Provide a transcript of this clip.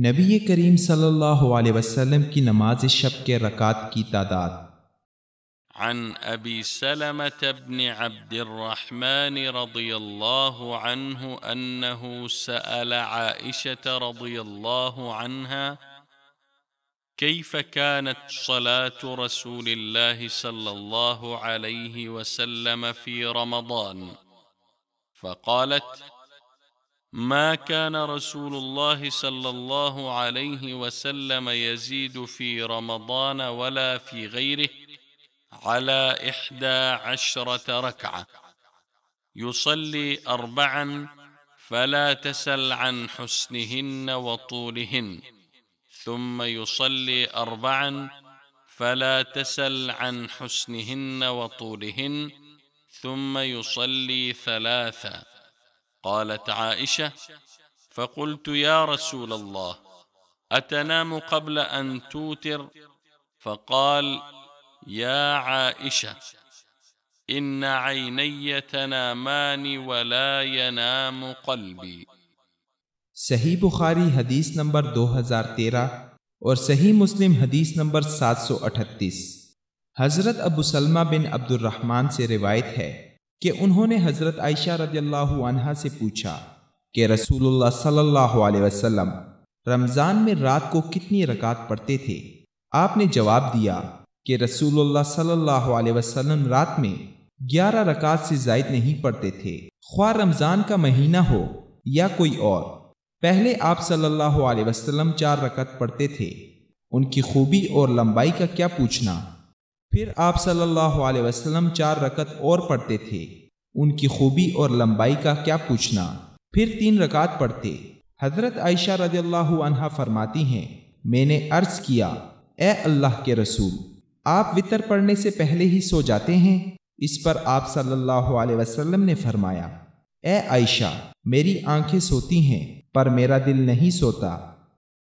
नबी करीम सल्लल्लाहु अलैहि वसल्लम की नमाज शब के रकात की तादाद। अन अबी सलमत इब्न अब्दिर्रहमान रज़ियल्लाहु अन्हु अन्नहु सअल आइशा रज़ियल्लाहु अन्हा कैफ़ कानत सलातु रसूलिल्लाहि सल्लल्लाहु अलैहि वसल्लम फ़ी रमज़ान फ़क़ालत ما كان رسول الله صلى الله عليه وسلم يزيد في رمضان ولا في غيره على 11 ركعة يصلي 4 فلا تسل عن حسنهن وطولهن ثم يصلي 4 فلا تسل عن حسنهن وطولهن ثم يصلي 3. قالت عائشة فقلت يا رسول الله أتنام قبل أن توتر؟ فقال يا عائشة إن عيني تنامان ولا ينام قلبي। सही बुखारी हदीस नंबर 2013 और सही मुस्लिम हदीस नंबर 738। हजरत अबू सलमा बिन अब्दुर्रहमान से रिवायत है कि उन्होंने हजरत आयशा रज़ियल्लाहु अन्हा से पूछा कि रसूलुल्लाह सल्लल्लाहु अलैहि वसल्लम रमजान में रात को कितनी रकात पढ़ते थे। आपने जवाब दिया कि रसूलुल्लाह सल्लल्लाहु अलैहि वसल्लम रात में 11 रकात से जायद नहीं पढ़ते थे, ख्वाह रमजान का महीना हो या कोई और। पहले आप सल्लल्लाहु अलैहि वसल्लम 4 रकात पढ़ते थे, उनकी खूबी और लंबाई का क्या पूछना। फिर आप सल्लल्लाहु अलैहि वसल्लम 4 रकात और पढ़ते थे, उनकी खूबी और लंबाई का क्या पूछना। फिर 3 रकात पढ़ते। हजरत आयशा रज़ियल्लाहु अन्हा फरमाती हैं, मैंने अर्ज किया, ए अल्लाह के रसूल, आप वितर पढ़ने से पहले ही सो जाते हैं? इस पर आप सल्लल्लाहु अलैहि वसल्लम ने फरमाया, ए आयशा, मेरी आंखें सोती हैं पर मेरा दिल नहीं सोता।